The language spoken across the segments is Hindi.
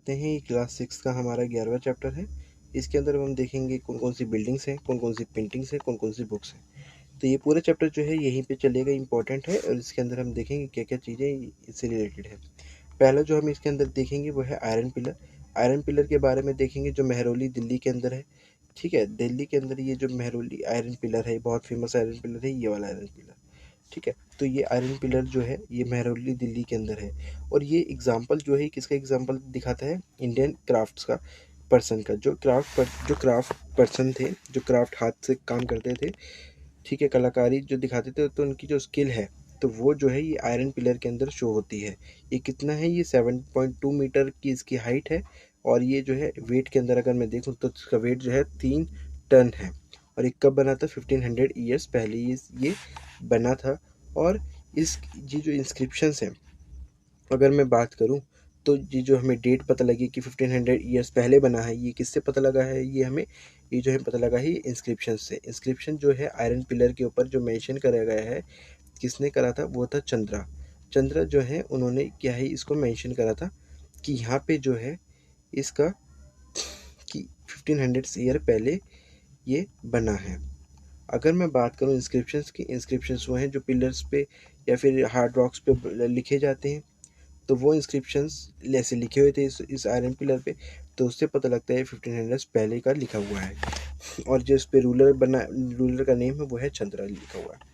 करते हैं। ये क्लास 6 का हमारा 11वां चैप्टर है। इसके अंदर हम देखेंगे कौन कौन सी बिल्डिंग्स हैं, कौन कौन सी पेंटिंग्स हैं, कौन कौन सी बुक्स हैं। तो ये पूरा चैप्टर जो है यहीं पे चलेगा, इंपॉर्टेंट है। और इसके अंदर हम देखेंगे क्या क्या चीज़ें इससे रिलेटेड है। पहला जो हम इसके अंदर देखेंगे वो है आयरन पिलर। आयरन पिलर के बारे में देखेंगे, जो मेहरौली दिल्ली के अंदर है। ठीक है, दिल्ली के अंदर ये जो मेहरौली आयरन पिलर है, बहुत फेमस आयरन पिलर है, ये वाला आयरन पिलर। ठीक है, तो ये आयरन पिलर जो है ये मेहरौली दिल्ली के अंदर है। और ये एग्जाम्पल जो है किसका एग्जाम्पल दिखाता है, इंडियन क्राफ्ट्स का पर्सन का, जो क्राफ्ट पर्सन थे, जो क्राफ्ट हाथ से काम करते थे। ठीक है, कलाकारी जो दिखाते थे, तो उनकी जो स्किल है तो वो जो है ये आयरन पिलर के अंदर शो होती है। ये कितना है, ये 7.2 मीटर की इसकी हाइट है। और ये जो है वेट के अंदर अगर मैं देखूँ तो इसका वेट जो है 3 टन है। और ये कब बना था, 1500 ईयर्स पहले ये बना था। और ये जो इंस्क्रिप्शंस हैं, अगर मैं बात करूं तो ये जो हमें डेट पता लगी कि 1500 ईयर्स पहले बना है, ये किससे पता लगा है, ये जो है पता लगा है इंस्क्रिप्शन से। इंस्क्रिप्शन जो है आयरन पिलर के ऊपर जो मेंशन करा गया है, किसने करा था, वो था चंद्रा जो है, उन्होंने क्या है इसको मेंशन करा था कि यहाँ पे जो है इसका कि 1500 ईयर पहले ये बना है। अगर मैं बात करूँ इंस्क्रिप्शंस की, इंस्क्रिप्शंस वो हैं जो पिलर्स पे या फिर हार्ड रॉक्स पे लिखे जाते हैं। तो वो इंस्क्रिप्शंस ऐसे लिखे हुए थे इस आयरन पिलर पे, तो उससे पता लगता है 1500 पहले का लिखा हुआ है। और जो इस पे रूलर का नेम है वो है चंद्रा लिखा हुआ है।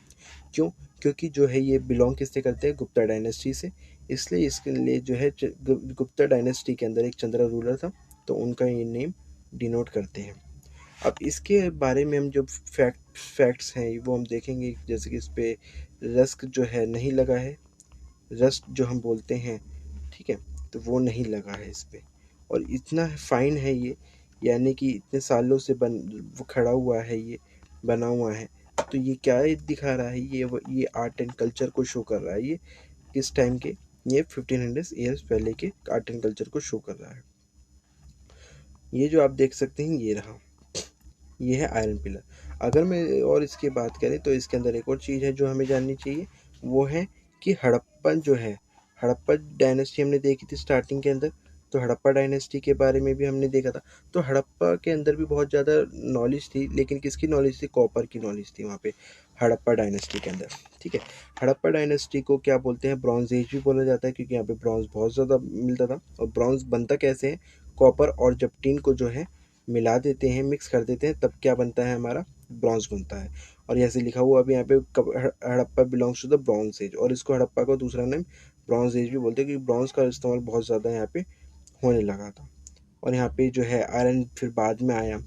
क्यों, क्योंकि जो है ये बिलोंग किससे करते हैं, गुप्ता डायनेस्टी से। इसलिए इसके लिए जो है गुप्ता डायनेस्टी के अंदर एक चंद्रा रूलर था, तो उनका ये नेम डिनोट करते हैं। अब इसके बारे में हम जो फैक्ट्स हैं वो हम देखेंगे, जैसे कि इस पे रस्क जो है नहीं लगा है, रस्ट जो हम बोलते हैं, ठीक है, तो वो नहीं लगा है इस पे। और इतना फाइन है ये, यानी कि इतने सालों से वो खड़ा हुआ है, ये बना हुआ है। तो ये क्या दिखा रहा है, ये आर्ट एंड कल्चर को शो कर रहा है। ये किस टाइम के, ये 1500 ईयर्स पहले के आर्ट एंड कल्चर को शो कर रहा है। ये जो आप देख सकते हैं ये रहा, ये है आयरन पिलर। अगर मैं और इसकी बात करें तो इसके अंदर एक और चीज़ है जो हमें जाननी चाहिए, वो है कि हड़प्पन जो है, हड़प्पा डायनेस्टी हमने देखी थी स्टार्टिंग के अंदर। तो हड़प्पा डायनेस्टी के बारे में भी हमने देखा था। तो हड़प्पा के अंदर भी बहुत ज़्यादा नॉलेज थी, लेकिन किसकी नॉलेज थी, कॉपर की नॉलेज थी वहाँ पे हड़प्पा डायनेस्टी के अंदर। ठीक है, हड़प्पा डायनेस्टी को क्या बोलते हैं, ब्रॉन्ज एज भी बोला जाता है, क्योंकि यहाँ पे ब्रॉन्ज बहुत ज़्यादा मिलता था। और ब्रॉन्ज बनता कैसे है, कॉपर और जब टीन को जो है मिला देते हैं, मिक्स कर देते हैं, तब क्या बनता है, हमारा ब्रॉन्ज बनता है। और ऐसे लिखा हुआ अभी यहाँ पे Harappa belongs to the bronze age. और इसको हड़प्पा का दूसरा नेम ब्रॉन्ज एज भी बोलते हैं, क्योंकि ब्रॉन्ज का इस्तेमाल बहुत ज़्यादा यहाँ पे होने लगा था। और यहाँ पे जो है आयरन फिर बाद में आया।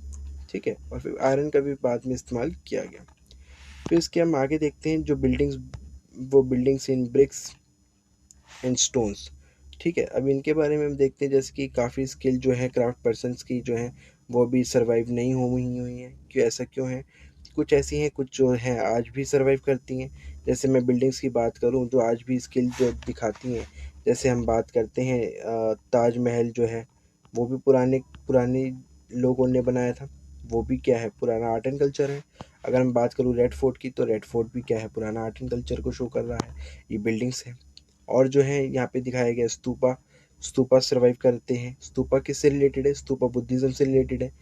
ठीक है, और फिर आयरन का भी बाद में इस्तेमाल किया गया। फिर इसके हम आगे देखते हैं जो बिल्डिंग्स, वो buildings in bricks and stones. ठीक है, अब इनके बारे में हम देखते हैं, जैसे कि काफ़ी स्किल जो है क्राफ्ट पर्सनस की जो है वो भी सर्वाइव नहीं हुई हैं। क्यों, ऐसा क्यों है, कुछ ऐसी हैं, कुछ जो हैं आज भी सर्वाइव करती हैं। जैसे मैं बिल्डिंग्स की बात करूं जो आज भी स्किल जो दिखाती हैं, जैसे हम बात करते हैं ताजमहल जो है, वो भी पुराने पुराने लोगों ने बनाया था। वो भी क्या है, पुराना आर्ट एंड कल्चर है। अगर मैं बात करूँ रेड फोर्ट की, तो रेड फोर्ट भी क्या है, पुराना आर्ट एंड कल्चर को शो कर रहा है। ये बिल्डिंग्स है। और जो है यहाँ पे दिखाया गया स्तूपा, स्तूपा सर्वाइव करते हैं। स्तूपा किससे रिलेटेड है, स्तूपा बुद्धिज़्म से रिलेटेड है।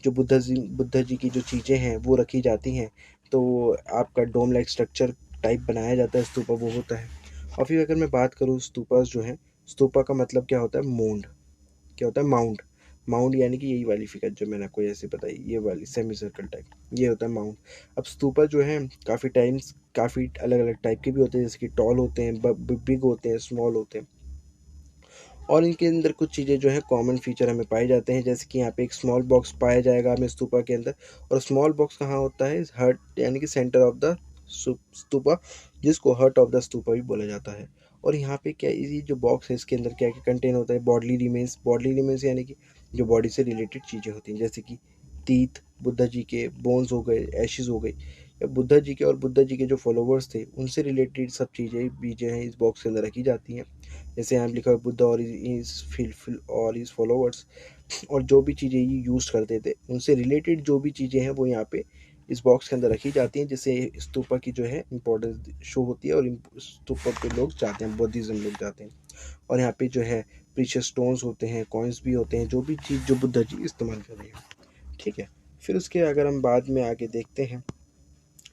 जो बुद्ध जी की जो चीज़ें हैं वो रखी जाती हैं, तो आपका डोम लाइक स्ट्रक्चर टाइप बनाया जाता है, स्तूपा वो होता है। और फिर अगर मैं बात करूँ स्तूपास जो है, स्तूपा का मतलब क्या होता है, मोंड, क्या होता है, माउंट। माउंट यानी कि यही वाली फिगर जो मैंने आपको ऐसे बताई, ये वाली सेमी सर्कल टाइप, ये होता है माउंट। अब स्तूपा जो है काफ़ी अलग अलग टाइप के भी होते हैं, जैसे कि टॉल होते हैं, बिग होते हैं, स्मॉल होते हैं। और इनके अंदर कुछ चीज़ें जो है कॉमन फीचर हमें पाए जाते हैं, जैसे कि यहाँ पे एक स्मॉल बॉक्स पाया जाएगा हमें स्तूपा के अंदर। और स्मॉल बॉक्स कहाँ होता है, हर्ट यानी कि सेंटर ऑफ द स्तूपा, जिसको हर्ट ऑफ द स्तूपा भी बोला जाता है। और यहाँ पे क्या, ये जो बॉक्स है इसके अंदर क्या क्या कंटेन होता है, बॉडली रिमेन्स यानी कि जो बॉडी से रिलेटेड चीज़ें होती हैं, जैसे कि टीथ, बुद्धा जी के बोन्स हो गए, एशेज हो गई, या बुद्धा जी के और बुद्धा जी के जो फॉलोवर्स थे उनसे रिलेटेड सब चीज़ें बीजें हैं इस बॉक्स के अंदर रखी जाती हैं। जैसे यहाँ लिखा है बुद्धा और इस फॉलोवर्स, और जो भी चीज़ें ये यूज़ करते थे उनसे रिलेटेड जो भी चीज़ें हैं वो यहाँ पे इस बॉक्स के अंदर रखी जाती हैं, जिससे स्तूपा की जो है इम्पोर्टेंस शो होती है। और स्तूपा पे लोग जाते हैं, बुद्धिज़्म लोग जाते हैं। और यहाँ पे जो है प्रीशियस स्टोन्स होते हैं, कॉइन्स भी होते हैं, जो भी चीज़ जो बुद्धा जी इस्तेमाल कर रहे हैं। ठीक है, फिर उसके अगर हम बाद में आगे देखते हैं,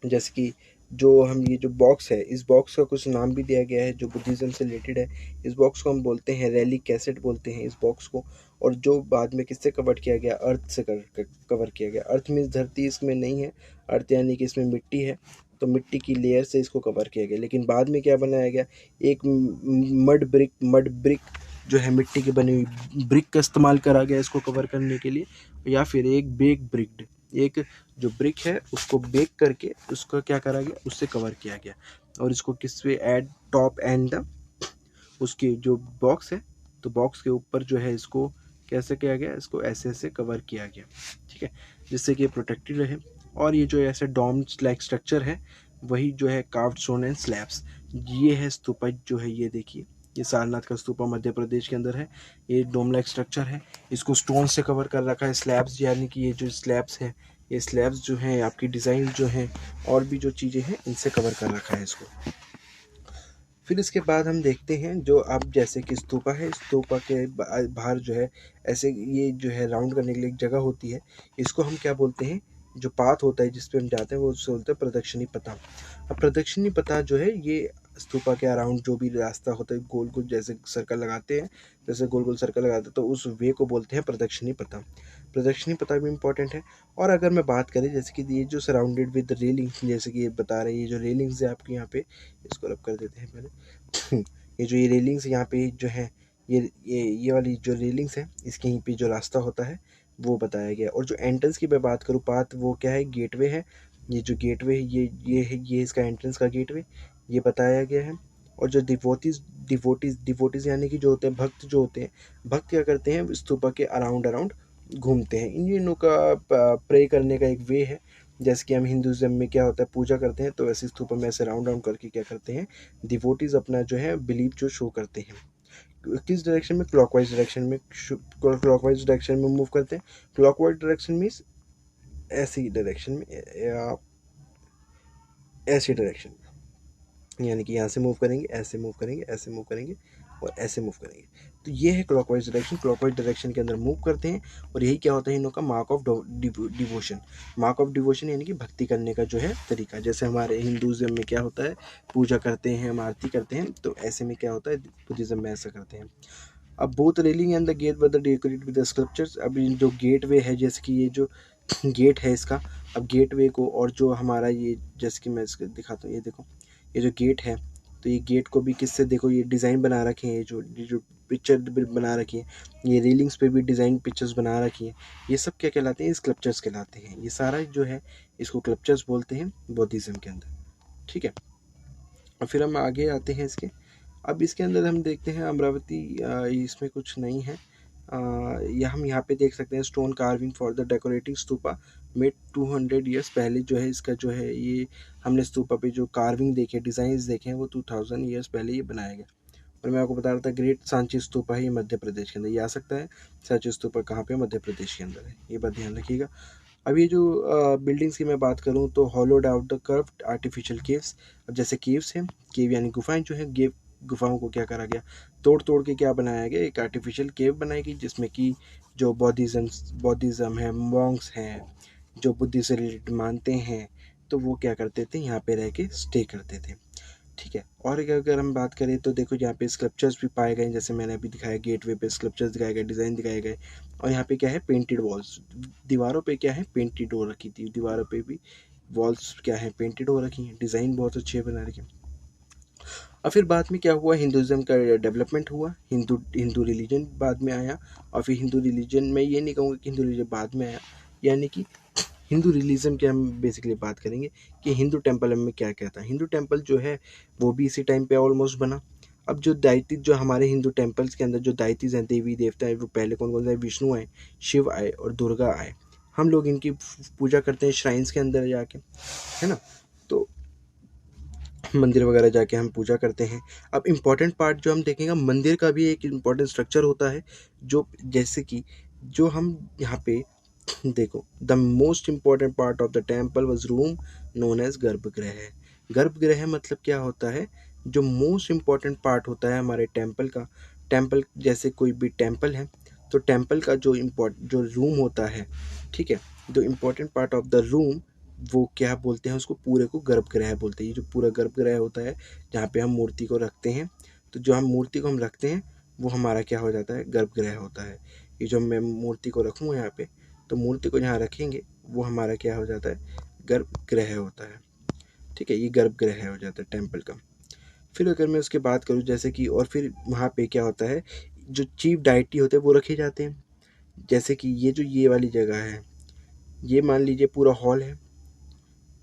जैसे कि जो हम ये जो बॉक्स है, इस बॉक्स का कुछ नाम भी दिया गया है जो बुद्धिज़्म से रिलेटेड है। इस बॉक्स को हम बोलते हैं रैली कैसेट बोलते हैं इस बॉक्स को। और जो बाद में किससे कवर किया गया, अर्थ से कवर किया गया। अर्थ मीन्स धरती इसमें नहीं है, अर्थ यानी कि इसमें मिट्टी है, तो मिट्टी की लेयर से इसको कवर किया गया। लेकिन बाद में क्या बनाया गया, एक मड ब्रिक जो है मिट्टी की बनी हुई ब्रिक का इस्तेमाल करा गया इसको कवर करने के लिए, या फिर एक बेक ब्रिक्ड, एक जो ब्रिक है उसको बेक करके उसका क्या करा गया, उससे कवर किया गया। और इसको किस पे एड टॉप एंड द उसकी जो बॉक्स है, तो बॉक्स के ऊपर जो है इसको कैसे किया गया, इसको ऐसे ऐसे कवर किया गया। ठीक है, जिससे कि ये प्रोटेक्टेड रहे। और ये जो ऐसे डॉम लाइक स्ट्रक्चर है, वही जो है कार्व्ड स्टोन एंड स्लैब्स, ये है स्तूपा जो है, ये देखिए ये सारनाथ का स्तूपा मध्य प्रदेश के अंदर है। ये डोम लाइक स्ट्रक्चर है, इसको स्टोन से कवर कर रखा है। स्लैब्स यानी कि ये जो स्लैब्स है, ये स्लैब्स जो हैं आपकी डिज़ाइन जो हैं और भी जो चीज़ें हैं इनसे कवर कर रखा है इसको। फिर इसके बाद हम देखते हैं जो अब जैसे कि स्तूपा है, स्तूपा के बाहर जो है ऐसे ये जो है राउंड करने के लिए एक जगह होती है, इसको हम क्या बोलते हैं, जो पाथ होता है जिस पे हम जाते हैं वो उससे बोलते हैं प्रदक्षिणी पथा। अब प्रदक्षिणी पथा जो है ये स्तूपा के अराउंड जो भी रास्ता होता है गोल गोल जैसे सर्कल लगाते हैं, जैसे गोल गोल सर्कल लगाते हैं तो उस वे को बोलते हैं प्रदक्षिणी पथा। प्रदक्षिणी पथा भी इम्पॉर्टेंट है। और अगर मैं बात करें जैसे कि ये जो सराउंडेड विद रेलिंग, जैसे कि ये बता रहे हैं, ये जो रेलिंग्स है आपके यहाँ पे, इसको रब कर देते हैं पहले। ये जो ये रेलिंग्स यहाँ पे जो है, ये वाली जो रेलिंग्स है इसके यहीं पे जो रास्ता होता है वो बताया गया। और जो एंट्रेंस की मैं बात करूँ, पाथ वो क्या है, गेटवे है। ये जो गेटवे है ये है, ये इसका एंट्रेंस का गेटवे ये बताया गया है। और जो डिवोटीज यानी कि जो होते हैं भक्त, जो होते हैं भक्त क्या करते हैं, स्तूपा के अराउंड अराउंड घूमते हैं। इन का प्रे करने का एक वे है। जैसे कि हम हिंदुज़म में क्या होता है, पूजा करते हैं, तो ऐसे स्तूपा में ऐसे राउंड राउंड करके क्या करते हैं, डिवोटीज अपना जो है बिलीव जो शो करते हैं। किस डायरेक्शन में, क्लॉकवाइज डायरेक्शन में, क्लॉकवाइज डायरेक्शन में मूव करते हैं। क्लॉकवाइज डायरेक्शन मीन्स ऐसी डायरेक्शन में, या ऐसी डायरेक्शन में, यानी कि यहाँ से मूव करेंगे, ऐसे मूव करेंगे, ऐसे मूव करेंगे और ऐसे मूव करेंगे। तो ये है क्लॉकवाइज डायरेक्शन। क्लॉकवाइज डायरेक्शन के अंदर मूव करते हैं और यही क्या होता है इन लोगों का mark of devotion. Mark of devotion यानी कि भक्ति करने का जो है तरीका। जैसे हमारे हिंदुज़म में क्या होता है, पूजा करते हैं, हम आरती करते हैं, तो ऐसे में क्या होता है बुद्धिज़्म में ऐसा करते हैं। अब both railing and the gate were the decorated with the sculptures. अब जो गेट वे है, जैसे कि ये जो गेट है इसका, अब गेट वे को और जो हमारा ये, जैसे कि मैं इसको दिखाता हूँ, ये देखो ये जो गेट है, तो ये गेट को भी किससे, देखो ये डिज़ाइन बना रखे हैं, ये जो पिक्चर बना रखी है, ये रेलिंग्स पे भी डिज़ाइन पिक्चर्स बना रखी हैं। ये सब क्या कहलाते हैं, स्कल्पचर्स कहलाते हैं। ये सारा जो है इसको स्कल्पचर्स बोलते हैं बौद्धिज़्म के अंदर। ठीक है, और फिर हम आगे आते हैं इसके। अब इसके अंदर हम देखते हैं अमरावती, इसमें कुछ नहीं है। या हम यहाँ पे देख सकते हैं stone carving for the decorative stupa made 200 years पहले जो है इसका जो है ये हमने स्तूपा पे जो कार्विंग देखे, डिज़ाइंस देखे हैं, वो 2000 ईयर्स पहले ये बनाया गया। और मैं आपको बता रहा था ग्रेट सांची स्तूपा है, ये मध्य प्रदेश के अंदर ये आ सकता है। सांची स्तूपा कहाँ पे, मध्य प्रदेश के अंदर है, ये बात ध्यान रखिएगा। अब ये जो बिल्डिंग्स की मैं बात करूँ तो hollowed out the curved artificial caves. अब जैसे केव्स हैं, केव यानी गुफाएं जो है, गुफाओं को क्या करा गया, तोड़ तोड़ के क्या बनाया गया, एक आर्टिफिशियल केव बनाई गई, जिसमें कि जो बौद्धिज़्म है, मॉन्क्स हैं, जो बुद्धि से रिलेटेड मानते हैं, तो वो क्या करते थे, यहाँ पे रह के स्टे करते थे। ठीक है, और अगर हम बात करें तो देखो यहाँ पे स्कल्पचर्स भी पाए गए, जैसे मैंने अभी दिखाया गेटवे पे स्कल्पचर्स दिखाए गए, डिज़ाइन दिखाए गए। और यहाँ पे क्या है, पेंटेड वॉल्स, दीवारों पे क्या है, पेंटेड हो रखी थी, दीवारों पे भी वॉल्स क्या है, पेंटेड हो रखी हैं, डिज़ाइन बहुत अच्छे बना रखे। और फिर बाद में क्या हुआ, हिंदुज़म का डेवलपमेंट हुआ, हिंदू रिलीजन बाद में आया। और फिर हिंदू रिलीजन में ये नहीं कहूँगा कि हिंदू रिलीजन बाद में आया, यानी कि हिंदू रिलीजन की हम बेसिकली बात करेंगे कि हिंदू टेम्पल में क्या क्या था। हिंदू टेम्पल जो है वो भी इसी टाइम पे ऑलमोस्ट बना। अब जो दाइतीज, जो हमारे हिंदू टेम्पल्स के अंदर जो दाइतीज हैं, देवी देवता है, वो पहले कौन कौन से, विष्णु आए, शिव आए और दुर्गा आए। हम लोग इनकी पूजा करते हैं श्राइन्स के अंदर जाके, है ना, तो मंदिर वगैरह जाके हम पूजा करते हैं। अब इम्पॉर्टेंट पार्ट जो हम देखेंगे, मंदिर का भी एक इम्पॉर्टेंट स्ट्रक्चर होता है, जो जैसे कि जो हम यहाँ पे देखो, the most important part of the temple was room known as garbhagriha. Garbhagriha मतलब क्या होता है, जो मोस्ट इम्पॉर्टेंट पार्ट होता है हमारे टेम्पल का, टेम्पल जैसे कोई भी टेम्पल है तो टेम्पल का जो जो रूम होता है, ठीक है, जो important part of the room वो क्या बोलते हैं, उसको पूरे को गर्भगृह बोलते हैं। ये जो पूरा गर्भगृह होता है जहाँ पे हम मूर्ति को रखते हैं, तो जो हम मूर्ति को हम रखते हैं वो हमारा क्या हो जाता है, गर्भगृह होता है। ये जो मैं मूर्ति को रखूँगा यहाँ पे, तो मूर्ति को जहाँ रखेंगे वो हमारा क्या हो जाता है, गर्भगृह होता है, ठीक है, ये गर्भगृह हो जाता है टेम्पल का। फिर अगर मैं उसके बात करूँ जैसे कि, और फिर वहाँ पे क्या होता है, जो चीफ डाइटी होते हैं वो रखे जाते हैं। जैसे कि ये जो ये वाली जगह है, ये मान लीजिए पूरा हॉल है,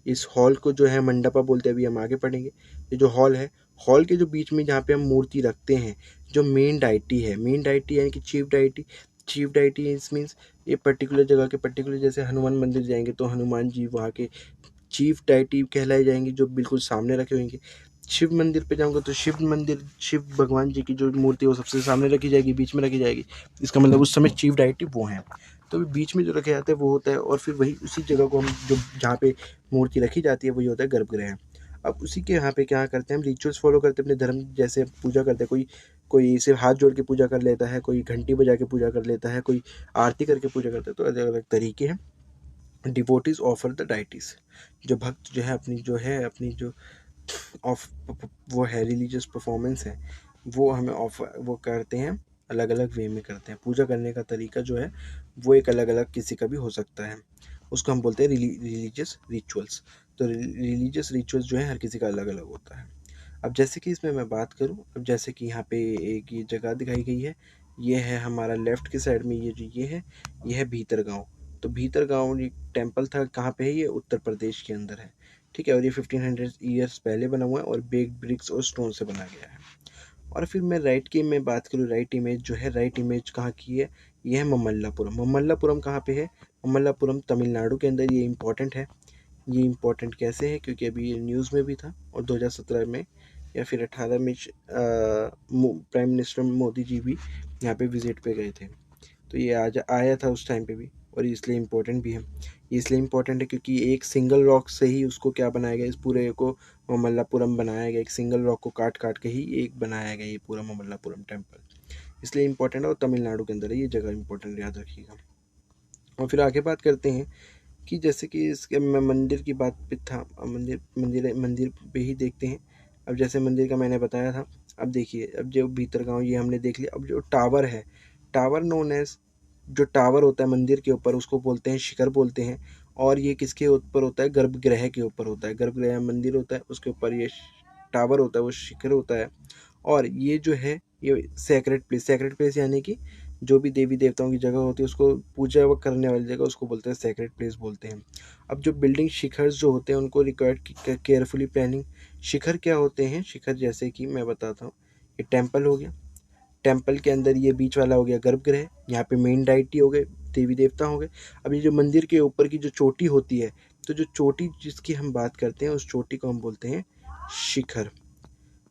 इस हॉल को जो है मंडपा बोलते हैं, अभी हम आगे पढ़ेंगे। ये जो हॉल है, हॉल के जो बीच में जहाँ पे हम मूर्ति रखते हैं, जो मेन डाइटी है, मेन डाइटी यानी कि चीफ डाइटी, चीफ डाइटी इस मीन्स ये पर्टिकुलर जगह के पर्टिकुलर, जैसे हनुमान मंदिर जाएंगे तो हनुमान जी वहाँ के चीफ डाइटी कहलाए जाएंगे, जो बिल्कुल सामने रखे होंगे। शिव मंदिर पे जाऊंगा तो शिव मंदिर, शिव भगवान जी की जो मूर्ति है वो सबसे सामने रखी जाएगी, बीच में रखी जाएगी, इसका मतलब उस समय चीफ डाइटी वो हैं। तो बीच में जो रखे जाते हैं वो होता है, और फिर वही उसी जगह को हम जो जहाँ पे मूर्ति रखी जाती है वही होता है गर्भगृह। अब उसी के यहाँ पे क्या करते हैं, हम रिचुअल्स फॉलो करते हैं अपने धर्म, जैसे पूजा करते हैं, कोई कोई सिर्फ हाथ जोड़ के पूजा कर लेता है, कोई घंटी बजा के पूजा कर लेता है, कोई आरती करके पूजा करता है, तो अलग अलग तरीके हैं। डिवोटीज ऑफर द डाइटीज, जो भक्त जो है अपनी जो ऑफ वो है रिलीजियस परफॉर्मेंस है, वो हमें ऑफर वो करते हैं, अलग अलग वे में करते हैं। पूजा करने का तरीका जो है वो एक अलग अलग किसी का भी हो सकता है, उसको हम बोलते हैं रिलीजियस रिचुअल्स। तो रिलीजियस रिचुअल्स जो है हर किसी का अलग अलग होता है। अब जैसे कि इसमें मैं बात करूं, अब जैसे कि यहाँ पे एक ये जगह दिखाई गई है, ये है हमारा लेफ्ट की साइड में, ये जो ये है भीतर गाँव। तो भीतर गाँव ये टेम्पल था, कहाँ पे है, ये उत्तर प्रदेश के अंदर है, ठीक है, और ये 1500 ईयर्स पहले बना हुआ है और बेक्ड ब्रिक्स और स्टोन से बना गया है। और फिर मैं राइट की मैं बात करूँ, राइट इमेज जो है, राइट इमेज कहाँ की है, ये है ममल्लापुरम। ममल्लापुरम कहाँ पे है, ममल्लापुरम तमिलनाडु के अंदर, ये इम्पोर्टेंट है। ये इम्पोर्टेंट कैसे है, क्योंकि अभी ये न्यूज़ में भी था, और 2017 में या फिर 18 में प्राइम मिनिस्टर मोदी जी भी यहाँ पे विजिट पे गए थे, तो ये आज आया था उस टाइम पे भी, और इसलिए इम्पोर्टेंट भी है। ये इसलिए इम्पोर्टेंट है क्योंकि एक सिंगल रॉक से ही उसको क्या बनाया गया, इस पूरे को ममल्लापुरम बनाया गया, एक सिंगल रॉक को काट काट के ही एक बनाया गया ये पूरा ममल्लापुरम टेम्पल, इसलिए इम्पोर्टेंट है, और तमिलनाडु के अंदर है ये जगह, इम्पोर्टेंट याद रखिएगा। और फिर आगे बात करते हैं कि जैसे कि इसके मैं मंदिर की बात पे था, मंदिर मंदिर मंदिर पे ही देखते हैं। अब जैसे मंदिर का मैंने बताया था, अब देखिए, अब जो भीतर गाँव ये हमने देख लिया। अब जो टावर है, टावर नोन एज, जो टावर होता है मंदिर के ऊपर उसको बोलते हैं शिखर बोलते हैं। और ये किसके ऊपर होता है, गर्भगृह के ऊपर होता है, गर्भगृह मंदिर होता है उसके ऊपर ये टावर होता है, वो शिखर होता है। और ये जो है ये सेक्रेट प्लेस यानी कि जो भी देवी देवताओं की जगह होती है उसको पूजा वो करने वाली जगह उसको बोलते हैं सेक्रेट प्लेस बोलते हैं। अब जो बिल्डिंग शिखर जो होते हैं उनको रिक्वायर्ड केयरफुली प्लानिंग। शिखर क्या होते हैं, शिखर जैसे कि मैं बताता हूँ, ये टेम्पल हो गया, टेम्पल के अंदर ये बीच वाला हो गया गर्भगृह, यहाँ पे मेन डाइटी हो गए, देवी देवता हो गए। अब ये जो मंदिर के ऊपर की जो चोटी होती है, तो जो चोटी जिसकी हम बात करते हैं उस चोटी को हम बोलते हैं शिखर,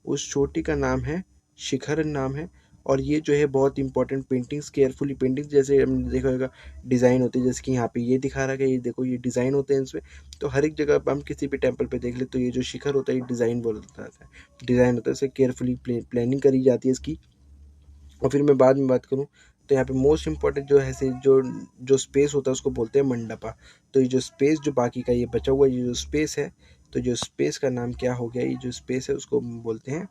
उस चोटी का नाम है शिखर नाम है। और ये जो है बहुत इंपॉर्टेंट पेंटिंग्स, केयरफुली पेंटिंग्स, जैसे हमने देखा होगा डिज़ाइन होती है, जैसे कि यहाँ पे ये दिखा रहा है, ये देखो ये डिज़ाइन होते हैं इसमें। तो हर एक जगह हम किसी भी टेम्पल पे देख ले तो ये जो शिखर होता है ये डिज़ाइन बोलता है, डिज़ाइन होता है, इसे केयरफुली प्लानिंग करी जाती है इसकी। और फिर मैं बाद में बात करूँ तो यहाँ पे मोस्ट इम्पॉर्टेंट जो है से जो जो स्पेस होता है उसको बोलते हैं मंडपा। तो ये जो स्पेस जो बाकी का ये बचा हुआ ये जो स्पेस है, तो जो स्पेस का नाम क्या हो गया, ये जो स्पेस है उसको बोलते हैं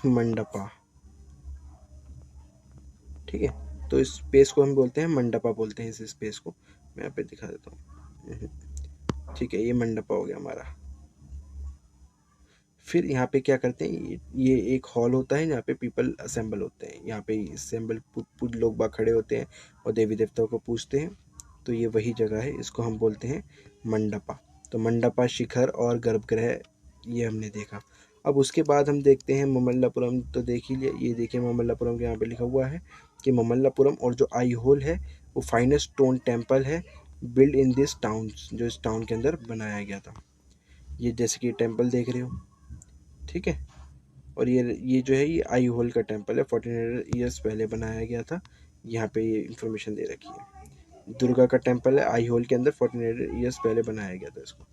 मंडपा, ठीक है। तो इस स्पेस को हम बोलते हैं मंडपा बोलते हैं, इस स्पेस को मैं यहाँ पे दिखा देता हूँ, ठीक है, ये मंडपा हो गया हमारा। फिर यहाँ पे क्या करते हैं, ये एक हॉल होता है जहाँ पे पीपल असेंबल होते हैं, यहाँ पे असेंबल लोग बाग खड़े होते हैं और देवी देवताओं को पूजते हैं। तो ये वही जगह है, इसको हम बोलते हैं मंडपा। तो मंडपा, शिखर और गर्भगृह ये हमने देखा। अब उसके बाद हम देखते हैं ममल्लापुरम, तो देख ही लिया, ये देखिए ममल्लापुरम के यहाँ पे लिखा हुआ है कि ममल्लापुरम, और जो आई होल है वो फाइनेस्ट स्टोन टेम्पल है बिल्ड इन दिस टाउन, जो इस टाउन के अंदर बनाया गया था। ये जैसे कि टेम्पल देख रहे हो, ठीक है। और ये जो है ये आई होल का टेम्पल है, 1400 ईयर्स पहले बनाया गया था, यहाँ पे ये इन्फॉर्मेशन दे रखी है। दुर्गा का टेम्पल है आई होल के अंदर, 1400 ईयर्स पहले बनाया गया था इसको।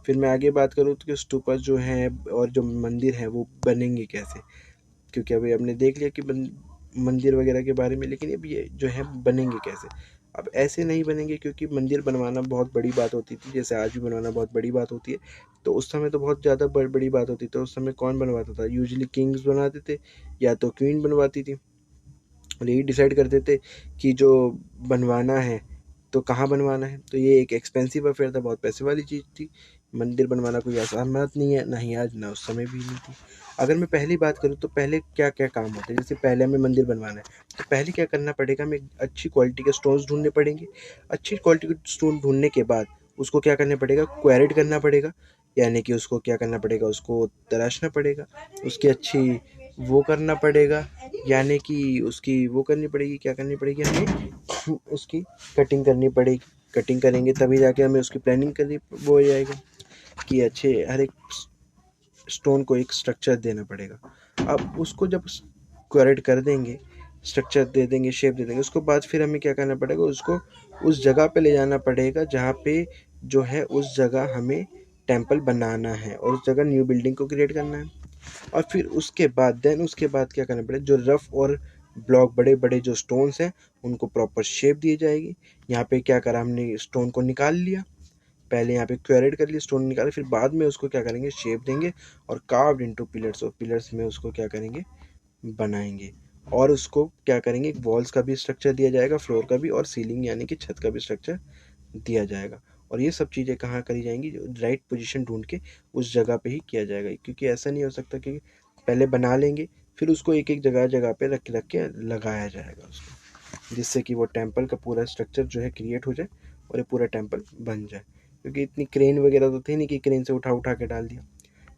फिर मैं आगे बात करूँ तो स्तूपा जो हैं और जो मंदिर हैं वो बनेंगे कैसे, क्योंकि अभी हमने देख लिया कि मंदिर वगैरह के बारे में, लेकिन अब ये जो है बनेंगे कैसे। अब ऐसे नहीं बनेंगे, क्योंकि मंदिर बनवाना बहुत बड़ी बात होती थी, जैसे आज भी बनवाना बहुत बड़ी बात होती है। तो उस समय तो बहुत ज़्यादा बड़ी बात होती थी। तो उस समय कौन बनवाता था, यूजुअली किंग्स बनवाते थे या तो क्वीन बनवाती थी। और यही डिसाइड करते थे कि जो बनवाना है तो कहाँ बनवाना है। तो ये एक एक्सपेंसिव अफेयर था, बहुत पैसे वाली चीज़ थी। मंदिर बनवाना कोई आसान बात नहीं है, ना ही आज ना उस समय भी नहीं थी। अगर मैं पहली बात करूँ तो पहले क्या क्या काम होते हैं, जैसे पहले हमें मंदिर बनवाना है तो पहले क्या करना पड़ेगा, हमें अच्छी क्वालिटी के स्टोन्स ढूंढने पड़ेंगे। अच्छी क्वालिटी के स्टोन ढूंढने के बाद उसको क्या करना पड़ेगा, क्वेरिट करना पड़ेगा, यानी कि उसको क्या करना पड़ेगा, उसको तराशना पड़ेगा, उसकी अच्छी वो करना पड़ेगा, यानी कि उसकी वो करनी पड़ेगी, क्या करनी पड़ेगी हमें, उसकी कटिंग करनी पड़ेगी। कटिंग करेंगे तभी जाके हमें उसकी प्लानिंग करनी वो हो जाएगा कि अच्छे हर एक स्टोन को एक स्ट्रक्चर देना पड़ेगा। अब उसको जब क्वेरेट कर देंगे, स्ट्रक्चर दे देंगे, शेप दे देंगे, उसके बाद फिर हमें क्या करना पड़ेगा, उसको उस जगह पे ले जाना पड़ेगा जहाँ पे जो है उस जगह हमें टेम्पल बनाना है, और उस जगह न्यू बिल्डिंग को क्रिएट करना है। और फिर उसके बाद क्या करना पड़ेगा, जो रफ और ब्लॉक बड़े बड़े जो स्टोन्स हैं उनको प्रॉपर शेप दी जाएगी। यहाँ पे क्या करा, हमने स्टोन को निकाल लिया, पहले यहाँ पे क्वेरेट कर लिया, स्टोन निकाले, फिर बाद में उसको क्या करेंगे, शेप देंगे और कार्व्ड इनटू पिलर्स, और पिलर्स में उसको क्या करेंगे, बनाएंगे। और उसको क्या करेंगे, वॉल्स का भी स्ट्रक्चर दिया जाएगा, फ्लोर का भी, और सीलिंग यानी कि छत का भी स्ट्रक्चर दिया जाएगा। और ये सब चीज़ें कहाँ करी जाएंगी, राइट पोजीशन ढूंढ के उस जगह पे ही किया जाएगा, क्योंकि ऐसा नहीं हो सकता कि पहले बना लेंगे फिर उसको एक एक जगह जगह पे रख रख के लगाया जाएगा उसको, जिससे कि वो टेम्पल का पूरा स्ट्रक्चर जो है क्रिएट हो जाए और ये पूरा टेम्पल बन जाए। क्योंकि इतनी क्रेन वगैरह तो थी नहीं कि क्रेन से उठा उठा के डाल दिया,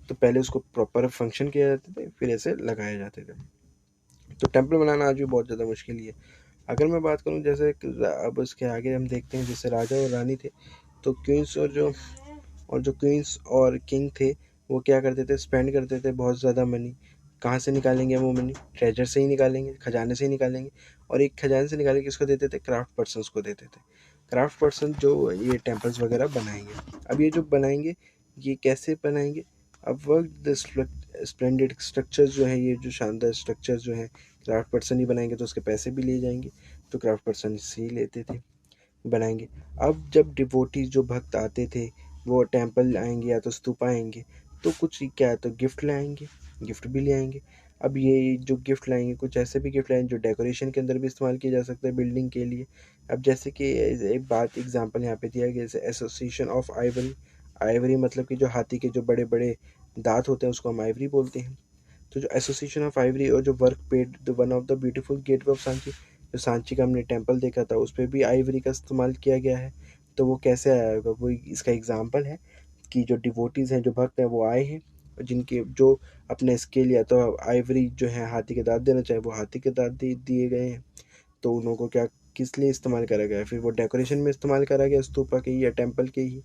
तो पहले उसको प्रॉपर फंक्शन किया जाते थे, फिर ऐसे लगाए जाते थे। तो टेम्पल बनाना आज भी बहुत ज़्यादा मुश्किल ही है। अगर मैं बात करूँ जैसे अब उसके आगे हम देखते हैं, जैसे राजा और रानी थे, तो क्वींस और जो क्वींस और किंग थे वो क्या करते थे, स्पेंड करते थे बहुत ज़्यादा मनी। कहाँ से निकालेंगे वो मनी, ट्रेजर से ही निकालेंगे, खजाने से ही निकालेंगे। और एक खजाने से निकाल के किसको देते थे, क्राफ्ट पर्सनस को देते थे। क्राफ्ट पर्सन जो ये टेम्पल्स वगैरह बनाएंगे। अब ये जो बनाएंगे ये कैसे बनाएंगे, अब वर्क द स्प्लेंडेड स्ट्रक्चर जो है, ये जो शानदार स्ट्रक्चर जो है क्राफ्ट पर्सन ही बनाएंगे, तो उसके पैसे भी लिए जाएंगे, तो क्राफ्ट पर्सन से ही लेते थे, बनाएंगे। अब जब डिवोटीज जो भक्त आते थे वो टेम्पल आएंगे या तो स्तूपा आएंगे, तो कुछ क्या तो गिफ्ट लाएंगे, गिफ्ट भी ले आएंगे। अब ये जो गिफ्ट लाएंगे कुछ ऐसे भी गिफ्ट लाएंगे जो डेकोरेशन के अंदर भी इस्तेमाल किया जा सकता है बिल्डिंग के लिए। अब जैसे कि एक बात एग्जांपल यहाँ पे दिया गया, जैसे एसोसिएशन ऑफ आइवरी। आइवरी मतलब कि जो हाथी के जो बड़े बड़े दांत होते हैं उसको हम आइवरी बोलते हैं। तो जो एसोसिएशन ऑफ आइवरी और जो work paid the one of the beautiful gateway of Sanchi, जो सांची का हमने टेम्पल देखा था उस पर भी आइवरी का इस्तेमाल किया गया है। तो वो कैसे आया होगा, वो इसका एग्जाम्पल है कि जो डिवोटीज़ हैं, जो भक्त हैं वो आए हैं, जिनके जो अपने स्केल या तो आइवरी जो है हाथी के दांत देना चाहे वो हाथी के दांत दिए गए हैं। तो उन लोगों को क्या किस लिए इस्तेमाल करा गया है, फिर वो डेकोरेशन में इस्तेमाल करा गया स्तूपा के ही या टेम्पल के ही।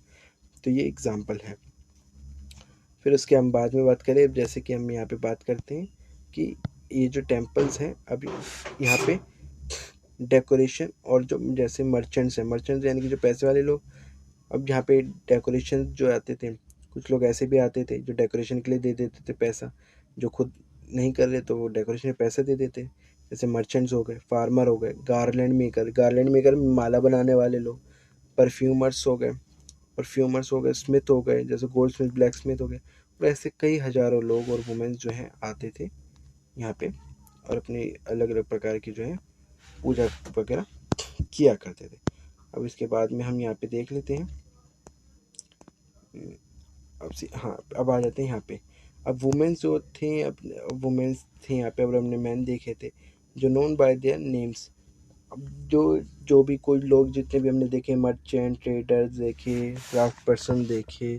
तो ये एग्जाम्पल है। फिर उसके हम बाद में बात करें, जैसे कि हम यहाँ पे बात करते हैं कि ये जो टेम्पल्स हैं अब यहाँ पे डेकोरेशन और जो जैसे मर्चेंट्स हैं, मर्चेंट्स यानी कि जो पैसे वाले लोग, अब यहाँ पे डेकोरेशन जो आते थे, कुछ लोग ऐसे भी आते थे जो डेकोरेशन के लिए दे देते थे पैसा, जो खुद नहीं कर रहे तो वो डेकोरेशन में पैसे दे देते। जैसे मर्चेंट्स हो गए, फार्मर हो गए, गार्लैंड मेकर माला बनाने वाले लोग, परफ्यूमर्स हो गए, स्मिथ हो गए, जैसे गोल्ड स्मिथ, ब्लैक स्मिथ हो गए। और ऐसे कई हज़ारों लोग और वुमेन्स जो हैं आते थे यहाँ पे, और अपनी अलग अलग प्रकार की जो है पूजा वगैरह किया करते थे। अब इसके बाद में हम यहाँ पे देख लेते हैं, हाँ अब आ जाते हैं यहाँ पे। अब वुमेन्स जो थे, अब वुमेन्स थे यहाँ पे, अब हमने मैन देखे थे जो नोन बाय देयर नेम्स। अब जो जो भी कोई लोग जितने भी हमने देखे, मर्चेंट, ट्रेडर्स देखे, क्राफ्ट पर्सन देखे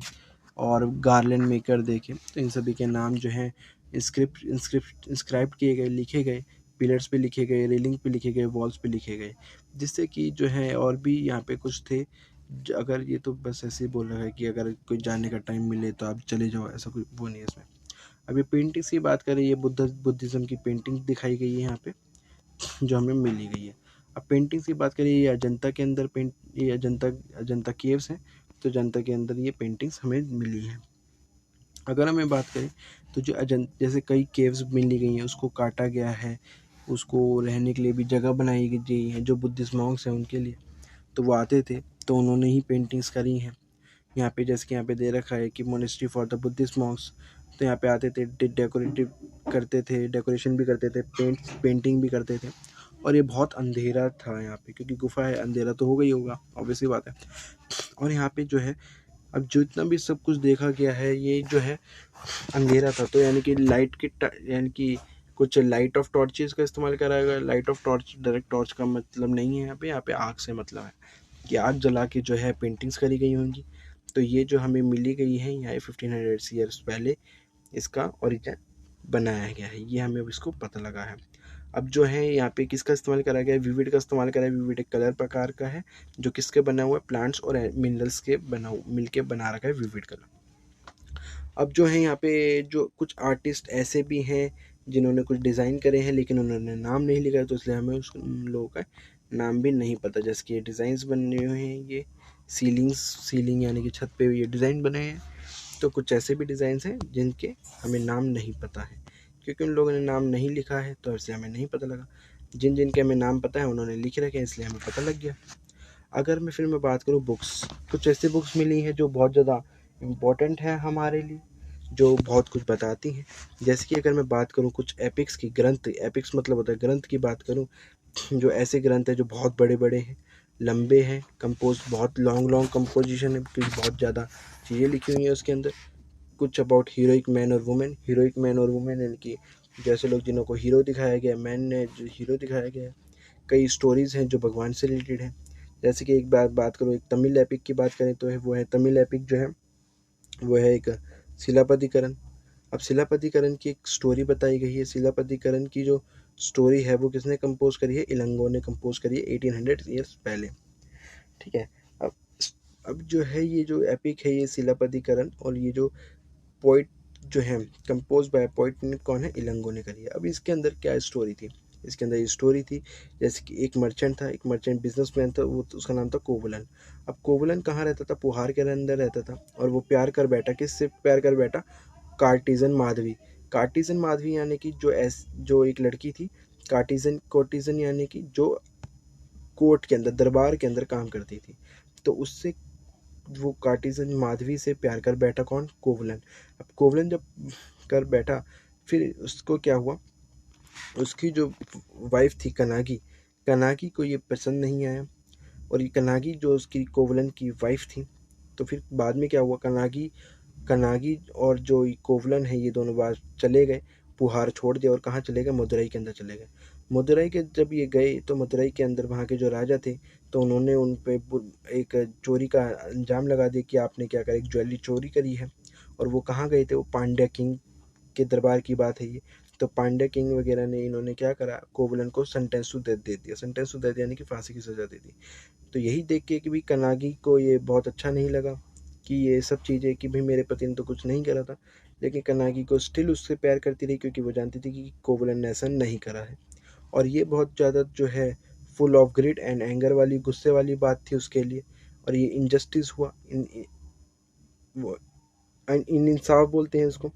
और गार्लैंड मेकर देखे, तो इन सभी के नाम जो हैं इंस्क्राइब किए गए, लिखे गए, पिलर्स पे लिखे गए, रेलिंग पे लिखे गए, वॉल्स पे लिखे गए। जिससे कि जो है और भी यहाँ पे कुछ थे, अगर ये तो बस ऐसे ही बोल रहा है कि अगर कोई जाने का टाइम मिले तो आप चले जाओ, ऐसा कोई वो नहीं है इसमें। अभी पेंटिंग्स की बात करें, ये बुद्धिज़्म की पेंटिंग दिखाई गई है यहाँ पे जो हमें मिली गई है। अब पेंटिंग्स की बात करें, ये अजंता के अंदर ये अजंता केव्स हैं, तो अजंता के अंदर ये पेंटिंग्स हमें मिली हैं। अगर हमें बात करें तो जो जैसे कई केव्स मिली गई हैं उसको काटा गया है, उसको रहने के लिए भी जगह बनाई गई है जो बुद्धिस्ट मॉन्क्स हैं उनके लिए। तो वो आते थे तो उन्होंने ही पेंटिंग्स करी हैं। यहाँ पे जैसे कि यहाँ पे दे रखा है कि monastery for the Buddhist Monks, तो यहाँ पे आते थे, डेकोरेटिव करते थे, डेकोरेशन भी करते थे, पेंटिंग भी करते थे। और ये बहुत अंधेरा था यहाँ पे, क्योंकि गुफा है, अंधेरा तो होगा ही होगा, ऑब्वियसली बात है। और यहाँ पे जो है अब जितना भी सब कुछ देखा गया है ये जो है अंधेरा था, तो यानी कि लाइट की यानी कि कुछ लाइट ऑफ टॉर्चेस का इस्तेमाल करा गया। Light of torch direct torch का मतलब नहीं है यहाँ पे आग से मतलब है कि आग जला के जो है पेंटिंग्स करी गई होंगी। तो ये जो हमें मिली गई है यहाँ 1500 ईयर्स पहले इसका ओरिजिन बनाया गया है, ये हमें अब इसको पता लगा है। अब जो है यहाँ पे किसका इस्तेमाल करा गया है, विविड का इस्तेमाल करा है। विविड एक कलर प्रकार का है जो किसके बना हुआ है, प्लांट्स और मिनरल्स के मिल के बना रखा है विविड कलर। अब जो है यहाँ पे जो कुछ आर्टिस्ट ऐसे भी हैं जिन्होंने कुछ डिज़ाइन करे हैं लेकिन उन्होंने नाम नहीं लिखा है, तो इसलिए हमें उस लोगों का नाम भी नहीं पता। जैसे कि ये डिज़ाइंस बने हुए हैं, ये सीलिंग यानी कि छत पे ये डिज़ाइन बने हैं। तो कुछ ऐसे भी डिज़ाइंस हैं जिनके हमें नाम नहीं पता है, क्योंकि उन लोगों ने नाम नहीं लिखा है तो इसलिए हमें नहीं पता लगा। जिन जिनके हमें नाम पता है उन्होंने लिख रखे हैं, इसलिए हमें पता लग गया। अगर मैं फिर मैं बात करूँ बुक्स, कुछ ऐसी बुक्स मिली हैं जो बहुत ज़्यादा इम्पोर्टेंट है हमारे लिए, जो बहुत कुछ बताती हैं। जैसे कि अगर मैं बात करूँ कुछ एपिक्स की, ग्रंथ, एपिक्स मतलब होता है ग्रंथ की बात करूँ, जो ऐसे ग्रंथ हैं जो बहुत बड़े बड़े हैं, लंबे हैं, कंपोज बहुत लॉन्ग कंपोजिशन है, क्योंकि बहुत ज़्यादा चीज़ें लिखी हुई हैं उसके अंदर। कुछ अबाउट हीरोइक मैन और वुमेन, यानी कि जैसे लोग जिन्हों को हीरो दिखाया गया, मैन ने जो हीरो दिखाया गया है। कई स्टोरीज़ हैं जो भगवान से रिलेटेड हैं। जैसे कि एक बात करूँ, एक तमिल एपिक की बात करें तो है वो है तमिल एपिक जो है वो है एक शिलापतिकरण। अब शिलापतिकरण की एक स्टोरी बताई गई है। शिलापतिकरण की जो स्टोरी है वो किसने कंपोज करी है, इलंगो ने कंपोज करी है 1800 ईयर्स पहले। ठीक है। अब अब जो है ये जो एपिक है ये शिलापतिकरण, और ये जो पोइट जो है कंपोज बाय पोइट ने कौन है, इलंगो ने करी है। अब इसके अंदर क्या स्टोरी थी, इसके अंदर ये स्टोरी थी जैसे कि एक मर्चेंट था, एक मर्चेंट बिजनेसमैन था, वो उसका नाम था कोवलन। अब कोवलन कहाँ रहता था, पुहार के अंदर रहता था, और वो प्यार कर बैठा, किससे प्यार कर बैठा, कार्टिजन माधवी। कार्टिजन माधवी यानी कि जो एक लड़की थी, कोर्टिजन यानी कि जो कोर्ट के अंदर, दरबार के अंदर काम करती थी। तो उससे वो कार्टिजन माधवी से प्यार कर बैठा कौन, कोवलन। अब कोवलन जब कर बैठा, फिर उसको क्या हुआ, उसकी जो वाइफ थी कनागी, कनागी को ये पसंद नहीं आया, और ये कनागी जो उसकी कोवलन की वाइफ थी। तो फिर बाद में क्या हुआ, कनागी और जो कोवलन है ये दोनों बार चले गए, पुहार छोड़ दिया, और कहाँ चले गए, मदुरई के अंदर चले गए। मदुरई के जब ये गए तो मदुरई के अंदर वहाँ के जो राजा थे, तो उन्होंने उन पे एक चोरी का अंजाम लगा दिया कि आपने क्या करा, एक ज्वेलरी चोरी करी है। और वो कहाँ गए थे, वो पांड्या किंग के दरबार की बात है ये। तो पांड्या किंग वगैरह ने इन्होंने क्या करा, कोवलन को सेंटेंस टू डेथ दे दिया, सेंटेंस टू डेथ यानी कि फांसी की सज़ा दे दी। तो यही देख के कि भाई कनागी को ये बहुत अच्छा नहीं लगा कि ये सब चीज़ें, कि भाई मेरे पति ने तो कुछ नहीं करा था, लेकिन कनागी को स्टिल उससे प्यार करती रही, क्योंकि वो जानती थी कि कोवलन ने ऐसा नहीं करा है। और ये बहुत ज़्यादा जो है full of grid and anger वाली, गुस्से वाली बात थी उसके लिए। और ये इनजस्टिस हुआ, इन इंसाफ बोलते हैं इसको,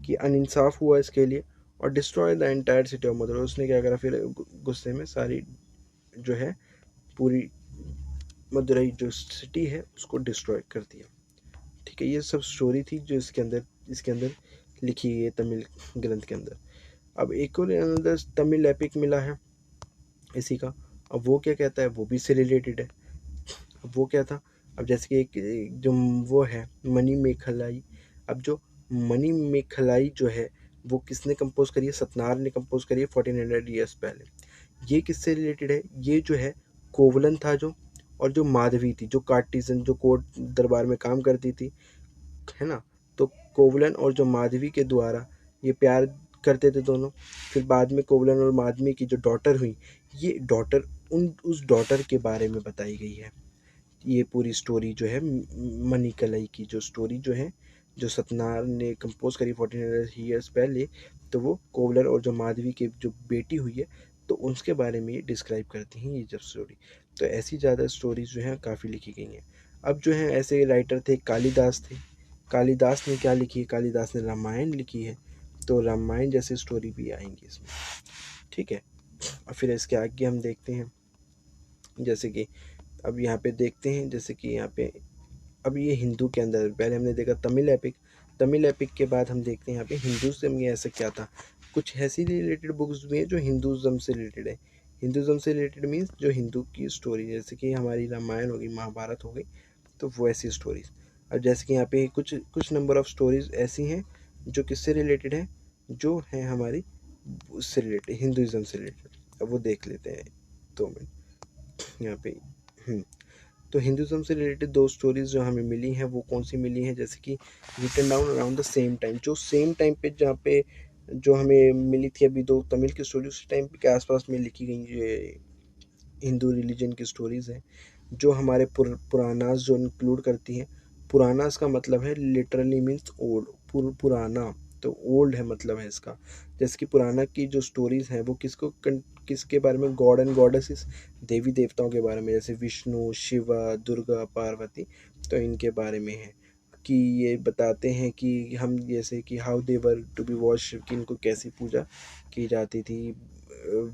कि अनइंसाफ हुआ इसके लिए। और destroy the entire city of Madurai, उसने क्या करा फिर गुस्से में सारी जो है पूरी मदुरई जो सिटी है उसको डिस्ट्रॉय कर दिया। ठीक है, ये सब स्टोरी थी जो इसके अंदर लिखी गई है तमिल ग्रंथ के अंदर। अब एक और अंदर तमिल एपिक मिला है इसी का। अब वो क्या कहता है, वो भी इससे रिलेटेड है। अब वो क्या था, अब जैसे कि एक जो वो है मणि मेखलाई। अब जो मणि मेखलाई जो है वो किसने कंपोज करी है, सतनार ने कंपोज करी है 1400 ईयर्स पहले। ये किससे रिलेटेड है, ये जो है कोवलन था जो, और जो माधवी थी, जो कार्टिजन, जो कोर्ट दरबार में काम करती थी, है ना। तो कोवलन और जो माधवी के द्वारा ये प्यार करते थे दोनों। फिर बाद में कोवलन और माधवी की जो डॉटर हुई, ये डॉटर उस डॉटर के बारे में बताई गई है। ये पूरी स्टोरी जो है मणिकलाई की जो स्टोरी जो है, जो सतनार ने कंपोज करी 1400 ईयर्स पहले, तो वो कोवलर और जो माधवी की जो बेटी हुई है, तो उसके बारे में ये डिस्क्राइब करती हैं ये जब स्टोरी। तो ऐसी ज़्यादा स्टोरीज जो हैं काफ़ी लिखी गई हैं। अब जो है ऐसे राइटर थे, कालिदास थे। कालिदास ने क्या लिखी है, कालिदास ने रामायण लिखी है। तो रामायण जैसी स्टोरी भी आएंगी इसमें। ठीक है। और फिर इसके आगे हम देखते हैं, जैसे कि अब यहाँ पे देखते हैं, जैसे कि यहाँ पे अब ये हिंदू के अंदर पहले हमने देखा तमिल एपिक, तमिल एपिक के बाद हम देखते हैं यहाँ पे हिंदुज़म में ऐसा क्या था। कुछ ऐसी रिलेटेड बुक्स भी हैं जो हिंदुज़म से रिलेटेड है। हिंदुज़म से रिलेटेड मीन्स जो हिंदू की स्टोरी, जैसे कि हमारी रामायण हो गई, महाभारत हो गई, तो वो ऐसी स्टोरीज। अब जैसे कि यहाँ पे कुछ कुछ नंबर ऑफ स्टोरीज ऐसी हैं जो किससे रिलेटेड हैं, जो हैं हमारी उससे रिलेटेड, हिंदुज़म से रिलेटेड। अब वो देख लेते हैं 2 मिनट यहाँ पे। हम्म, तो हिंदुज़म से रिलेटेड 2 स्टोरीज़ जो हमें मिली हैं वो कौन सी मिली हैं, जैसे कि written down around the same time, जो सेम टाइम पे जहाँ पे जो हमें मिली थी अभी 2 तमिल की स्टोरी, उस टाइम के आसपास में लिखी गई ये हिंदू रिलीजन की स्टोरीज़ हैं, जो हमारे पुरानास जो इंक्लूड करती हैं। पुरानास का मतलब है लिटरली मीन्स ओल्ड, पुराना, तो ओल्ड है मतलब है इसका। जैसे कि पुराना की जो स्टोरीज़ हैं वो किसके बारे में, गॉड एंड गॉडेसेस, देवी देवताओं के बारे में, जैसे विष्णु, शिवा, दुर्गा, पार्वती, तो इनके बारे में है। कि ये बताते हैं कि हम जैसे कि how they were to be worship, कि इनको कैसी पूजा की जाती थी,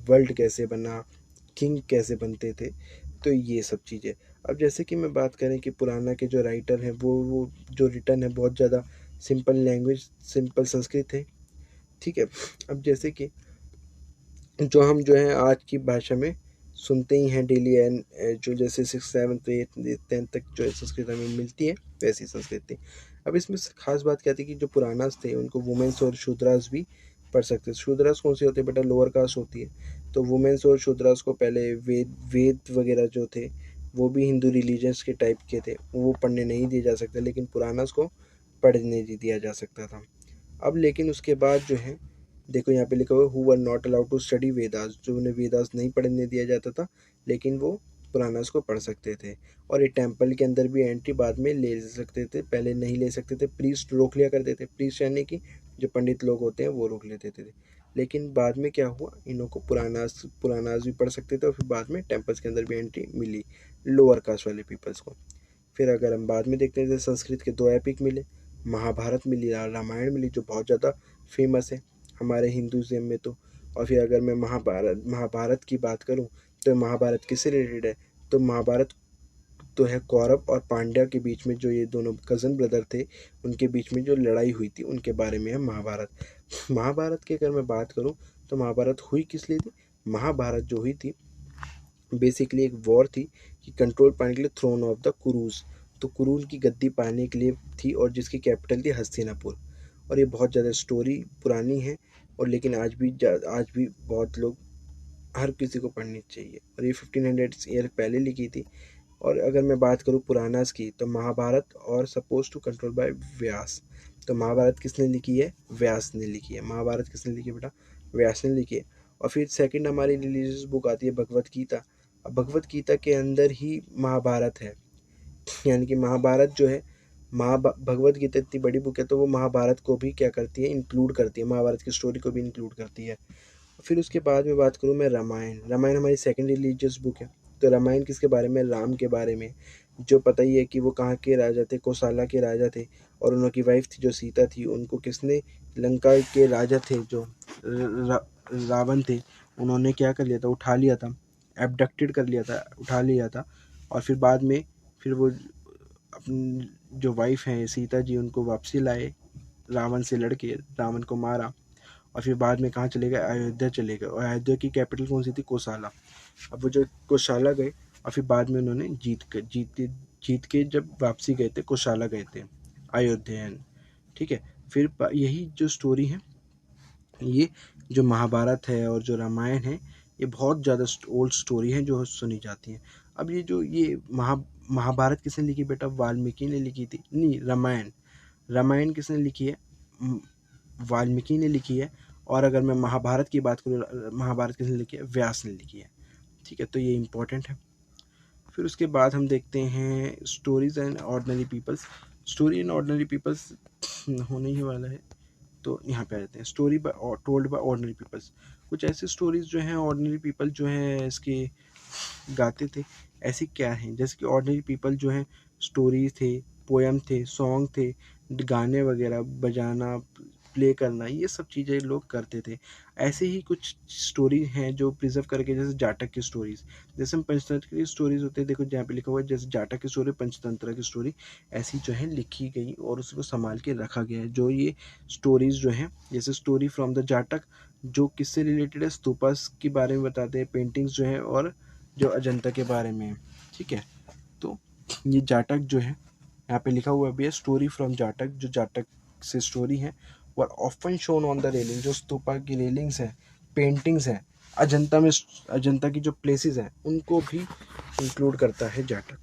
वर्ल्ड कैसे बना, किंग कैसे बनते थे, तो ये सब चीज़ें। अब जैसे कि मैं बात करें कि पुराना के जो राइटर हैं वो जो रिटर्न है बहुत ज़्यादा सिंपल लैंग्वेज, सिंपल संस्कृत है, ठीक है। अब जैसे कि जो हम जो है आज की भाषा में सुनते ही हैं डेली, एंड जो जैसे 6, 7, 8, 10 तक जो है संस्कृत हमें मिलती है, वैसी संस्कृत थी। अब इसमें खास बात क्या थी कि जो पुरानास थे उनको वुमेन्स और शूद्रास भी पढ़ सकते थे। शूद्रास कौन सी होती है बेटा, लोअर कास्ट होती है। तो वुमेन्स और शूद्रास को पहले वेद वेद वगैरह जो थे वो भी हिंदू रिलीजन्स के टाइप के थे, वो पढ़ने नहीं दिए जा सकते, लेकिन पुरानास को पढ़ने दिया जा सकता था। अब लेकिन उसके बाद जो है, देखो यहाँ पे लिखा हुआ who were not allowed to study Vedas, जो उन्हें वेदास नहीं पढ़ने दिया जाता था, लेकिन वो पुरानास को पढ़ सकते थे। और ये टेम्पल के अंदर भी एंट्री बाद में ले सकते थे, पहले नहीं ले सकते थे, प्रीस्ट रोक लिया करते थे, प्रीस्ट यानी कि जो पंडित लोग होते हैं वो रोक लेते थे। लेकिन बाद में क्या हुआ, इन्हों को पुरानास पुरानास भी पढ़ सकते थे, और फिर बाद में टेम्पल्स के अंदर भी एंट्री मिली लोअर कास्ट वाले पीपल्स को। फिर अगर हम बाद में देखते हैं, जैसे संस्कृत के 2 एपिक मिले, महाभारत मिली, रामायण मिली, जो बहुत ज़्यादा फेमस है हमारे हिंदुज़म में तो। और फिर अगर मैं महाभारत महाभारत की बात करूं, तो महाभारत किससे रिलेटेड है, तो महाभारत तो है कौरव और पांड्या के बीच में, जो ये दोनों कज़न ब्रदर थे उनके बीच में जो लड़ाई हुई थी उनके बारे में है महाभारत। महाभारत की अगर मैं बात करूं, तो महाभारत हुई किस लिए थी, महाभारत जो हुई थी बेसिकली एक वॉर थी कि कंट्रोल पाने के लिए थ्रोन ऑफ द कुरुज, तो कुरुल की गद्दी पाने के लिए थी, और जिसकी कैपिटल थी हस्तिनापुर। और ये बहुत ज़्यादा स्टोरी पुरानी है, और लेकिन आज भी बहुत लोग, हर किसी को पढ़नी चाहिए, और ये 1500 ईयर पहले लिखी थी। और अगर मैं बात करूँ पुरानास की, तो महाभारत और सपोज टू कंट्रोल बाय व्यास। तो महाभारत किसने लिखी है, व्यास ने लिखी है। महाभारत किसने लिखी है बेटा, व्यास ने लिखी है। और फिर सेकंड हमारी रिलीजियस बुक आती है भगवत गीता। अब भगवत गीता के अंदर ही महाभारत है, यानी कि महाभारत जो है, भगवत गीता इतनी बड़ी बुक है तो वो महाभारत को भी क्या करती है, इंक्लूड करती है, महाभारत की स्टोरी को भी इंक्लूड करती है। फिर उसके बाद में बात करूँ मैं रामायण, रामायण हमारी सेकंड रिलीजियस बुक है। तो रामायण किसके बारे में, राम के बारे में। जो पता ही है कि वो कहाँ के राजा थे, कौशला के राजा थे, और उनकी वाइफ थी जो सीता थी, उनको किसने, लंका के राजा थे जो रावण थे, उन्होंने क्या कर लिया था, उठा लिया था, एबडक्टेड कर लिया था, उठा लिया था। और फिर बाद में फिर वो अपनी जो वाइफ हैं सीता जी, उनको वापसी लाए, रावण से लड़के रावण को मारा, और फिर बाद में कहाँ चले गए, अयोध्या चले गए, और अयोध्या की कैपिटल कौन सी थी, कौशला। अब वो जो कौशला गए, और फिर बाद में उन्होंने जीत के जब वापसी गए थे, कौशला गए थे, अयोध्या, ठीक है। फिर यही जो स्टोरी है, ये जो महाभारत है और जो रामायण है, ये बहुत ज़्यादा ओल्ड स्टोरी है जो सुनी जाती है। अब ये जो ये महाभारत किसने लिखी बेटा, वाल्मीकि ने लिखी थी, नहीं, रामायण, रामायण किसने लिखी है, वाल्मीकि ने लिखी है। और अगर मैं महाभारत की बात करूँ, महाभारत किसने लिखी है, व्यास ने लिखी है, ठीक है। तो ये इम्पोर्टेंट है। फिर उसके बाद हम देखते हैं stories and ordinary peoples. Story and ordinary peoples होने ही वाला है, तो यहाँ पे आ जाते हैं, story told by ordinary peoples. कुछ ऐसी स्टोरीज जो हैं ऑर्डिनरी पीपल जो हैं इसके गाते थे। ऐसी क्या हैं, जैसे कि ऑर्डिनरी पीपल जो हैं स्टोरीज थे, पोएम थे, सॉन्ग थे, गाने वगैरह बजाना, प्ले करना, ये सब चीज़ें लोग करते थे। ऐसे ही कुछ स्टोरी हैं जो प्रिजर्व करके, जैसे जाटक की स्टोरीज़, जैसे हम पंचतंत्र की स्टोरीज़ होते हैं, देखो जहाँ पे लिखा हुआ है जैसे जाटक की स्टोरी, पंचतंत्र की स्टोरी, ऐसी जो है लिखी गई और उसको संभाल के रखा गया है। जो ये स्टोरीज़ जो हैं, जैसे स्टोरी फ्रॉम द जाटक, जो किससे रिलेटेड है, स्तूपास के बारे में बताते हैं, पेंटिंग्स जो हैं, और जो अजंता के बारे में है। ठीक है, तो ये जाटक जो है यहाँ पे लिखा हुआ भी है, स्टोरी फ्रॉम जाटक, जो जाटक से स्टोरी है, और often shown on the railing, जो स्तूपा की रेलिंग्स है, पेंटिंग्स है, अजंता में, अजंता की जो प्लेसेस हैं उनको भी इंक्लूड करता है जाटक।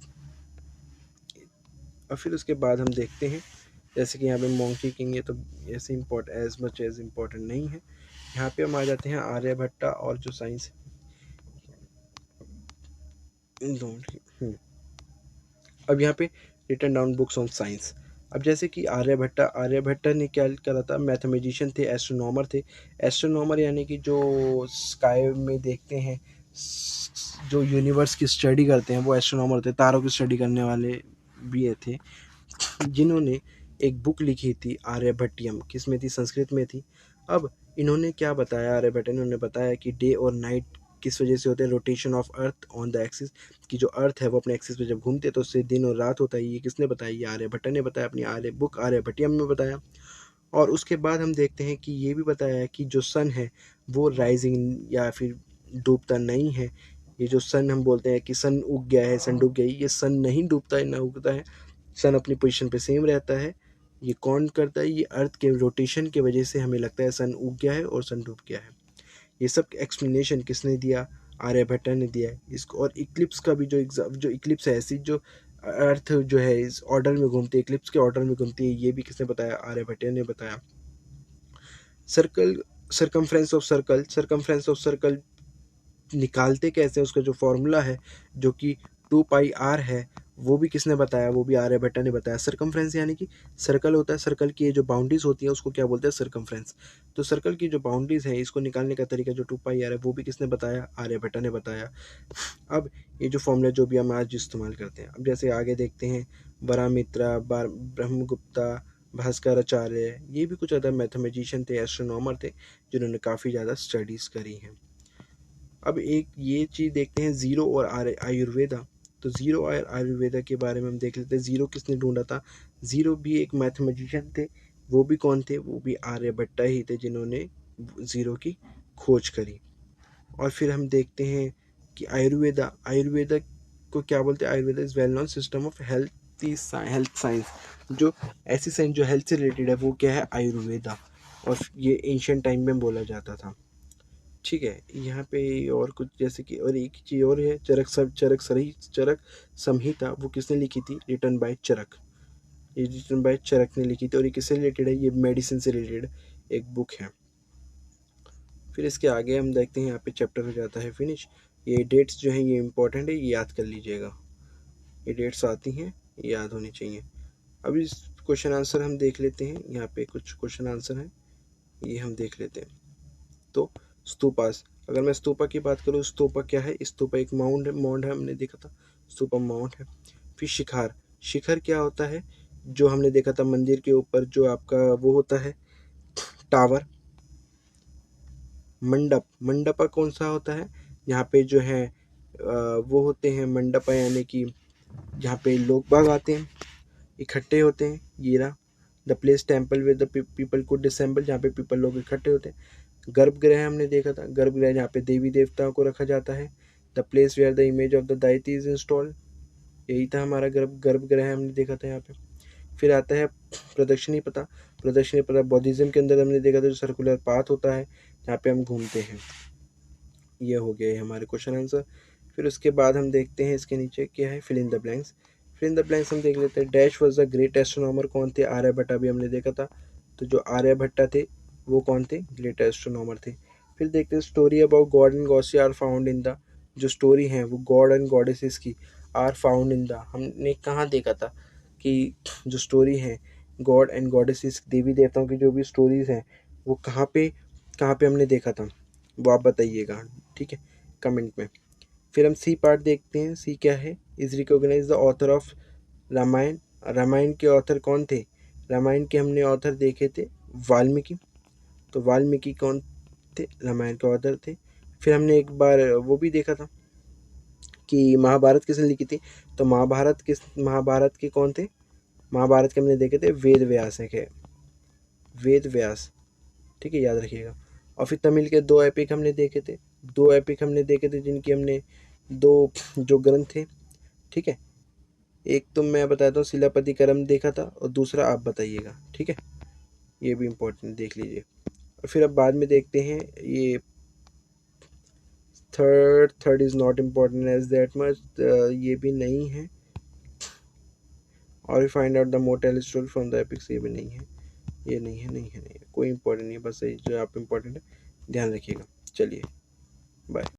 और फिर उसके बाद हम देखते हैं, जैसे कि यहाँ पे मोंकी किंग, ये तो ऐसे एज मच एज इम्पोर्टेंट नहीं है। यहाँ पे हम आ जाते हैं आर्यभट्टा और जो साइंस, अब यहाँ पे written down books on science. अब जैसे कि आर्यभट्टा ने क्या करा था, मैथमेटिशियन थे, एस्ट्रोनॉमर थे। एस्ट्रोनॉमर यानी कि जो स्काई में देखते हैं, जो यूनिवर्स की स्टडी करते हैं, वो एस्ट्रोनॉमर थे, तारों की स्टडी करने वाले भी ये थे, जिन्होंने एक बुक लिखी थी आर्यभट्टियम, किस में थी, संस्कृत में थी। अब इन्होंने क्या बताया, आर्यभट्ट ने उन्होंने बताया कि डे और नाइट किस वजह से होते हैं, rotation of earth on the axis, कि जो अर्थ है वो अपने एक्सिस पे जब घूमते हैं तो उससे दिन और रात होता है। ये किसने बताया, ये आर्यभट्ट ने बताया, अपनी बुक आर्यभट्टियम में बताया। और उसके बाद हम देखते हैं कि ये भी बताया है कि जो सन है वो राइजिंग या फिर डूबता नहीं है। ये जो सन हम बोलते हैं कि सन उग गया है, सन डूब गई, ये सन नहीं डूबता है ना उगता है, सन अपनी पोजीशन पे सेम रहता है। ये कौन करता है, ये अर्थ के रोटेशन की वजह से हमें लगता है सन उग गया है और सन डूब गया है। ये सब एक्सप्लेनेशन किसने दिया, आर्यभट्ट ने दिया है इसको। और इक्लिप्स का भी जो इक्लिप्स है, ऐसी जो अर्थ जो है इस ऑर्डर में घूमती है, इक्लिप्स के ऑर्डर में घूमती है, ये भी किसने बताया, आर्यभट्ट ने बताया। सर्कल, सर्कमफ्रेंस ऑफ सर्कल निकालते कैसे, उसका जो फॉर्मूला है जो कि 2πr है, वो भी किसने बताया, वो भी आर्यभट्ट ने बताया। सर्कमफ्रेंस यानी कि सर्कल होता है, सर्कल की जो बाउंड्रीज होती है उसको क्या बोलते हैं, सर्कमफ्रेंस। तो सर्कल की जो बाउंड्रीज है, इसको निकालने का तरीका जो 2πr है, वो भी किसने बताया, आर्यभट्ट ने बताया। अब ये जो फॉर्मूला जो भी हम आज इस्तेमाल करते हैं, अब जैसे आगे देखते हैं, वरामित्रा, ब्रह्मगुप्ता, भास्कराचार्य, ये भी कुछ अदर मैथमेटिशियन थे, एस्ट्रोनॉमर थे, जिन्होंने काफ़ी ज़्यादा स्टडीज़ करी हैं। अब एक ये चीज़ देखते हैं, ज़ीरो और आयुर्वेदा। तो ज़ीरो और आयुर्वेदा के बारे में हम देख लेते हैं। ज़ीरो किसने ढूंढा था, ज़ीरो भी एक मैथमेटिशियन थे, वो भी कौन थे, वो भी आर्यभट्टा ही थे, जिन्होंने ज़ीरो की खोज करी। और फिर हम देखते हैं कि आयुर्वेदा, आयुर्वेदा को क्या बोलते हैं, Ayurveda is well known system of health science. जो ऐसी साइंस जो हेल्थ से रिलेटेड है, वो क्या है, आयुर्वेदा। और ये एंशियंट टाइम में बोला जाता था। ठीक है, यहाँ पे और कुछ, जैसे कि और एक चीज़ और है, चरक संहिता, वो किसने लिखी थी, रिटन बाय चरक। ये रिटन बाय चरक ने लिखी थी, और ये किससे रिलेटेड है, ये मेडिसिन से रिलेटेड एक बुक है। फिर इसके आगे हम देखते हैं, यहाँ पे चैप्टर हो जाता है फिनिश। ये डेट्स जो हैं ये इंपॉर्टेंट है, ये याद कर लीजिएगा, ये डेट्स आती हैं, ये याद होनी चाहिए। अब इस क्वेश्चन आंसर हम देख लेते हैं, यहाँ पे कुछ क्वेश्चन आंसर हैं, ये हम देख लेते हैं। तो स्तूपास, अगर मैं स्तूपा की बात करूँ, स्तूपा क्या है, स्तूपा एक माउंड है, हमने देखा था, स्तूपा माउंट है। फिर शिखर, शिखर क्या होता है, जो हमने देखा था मंदिर के ऊपर जो आपका वो होता है टावर। मंडप, मंडपा कौन सा होता है, यहाँ पे जो है वो होते हैं मंडपा, यानी कि जहाँ पे लोग बाग आते हैं, इकट्ठे होते हैं। ये रहा the place temple with the people could disassemble, जहाँ पे पीपल लोग इकट्ठे होते हैं। गर्भगृह हमने देखा था, गर्भगृह जहाँ पे देवी देवताओं को रखा जाता है। The place where the image of the deity is installed, यही था हमारा गर्भगृह, हमने देखा था यहाँ पे। फिर आता है प्रदक्षिणी पथा, प्रदक्षिणी पथा बौद्धिज्म के अंदर हमने देखा था, जो सर्कुलर पाथ होता है जहाँ पे हम घूमते हैं। ये हो गए हमारे क्वेश्चन आंसर। फिर उसके बाद हम देखते हैं इसके नीचे क्या है, fill in the blanks. Fill in the blanks हम देख लेते हैं, dash was the great astronomer, कौन थे, आर्यभट्टा भी हमने देखा था। तो जो आर्यभट्टा थे वो कौन थे, ग्रेट एस्ट्रोनॉमर थे। फिर देखते हैं, story about god and goddess are found in the, जो स्टोरी है वो गॉड एंड गॉडेसेस की आर फाउंड इन द, हमने कहाँ देखा था कि जो स्टोरी है गॉड एंड गॉडेसेस, देवी देवताओं की जो भी स्टोरीज हैं, वो कहाँ पे हमने देखा था, वो आप बताइएगा, ठीक है, कमेंट में। फिर हम सी पार्ट देखते हैं, सी क्या है, is recognize the author of Ramayana. Ramayana के ऑथर कौन थे, रामायण के हमने ऑथर देखे थे, वाल्मीकि। तो वाल्मीकि कौन थे? रामायण के ऑथर थे। फिर हमने एक बार वो भी देखा था कि महाभारत किसने लिखी थी। तो महाभारत के कौन थे? महाभारत के हमने देखे थे वेद व्यास है, वेद व्यास, ठीक है, याद रखिएगा। और फिर तमिल के 2 एपिक हमने देखे थे, 2 एपिक हमने देखे थे जिनकी हमने 2 जो ग्रंथ थे, ठीक है। एक तो मैं बताता हूँ शिलापतिकरम देखा था और दूसरा आप बताइएगा, ठीक है। ये भी इम्पोर्टेंट देख लीजिए। और फिर अब बाद में देखते हैं ये third is not important as that much, ये भी नहीं है। और we find out the mortal story from the epics, ये भी नहीं है, ये नहीं है, नहीं है, नहीं है, कोई इंपॉर्टेंट नहीं है, बस ये जो आप इम्पोर्टेंट है ध्यान रखिएगा। चलिए बाय।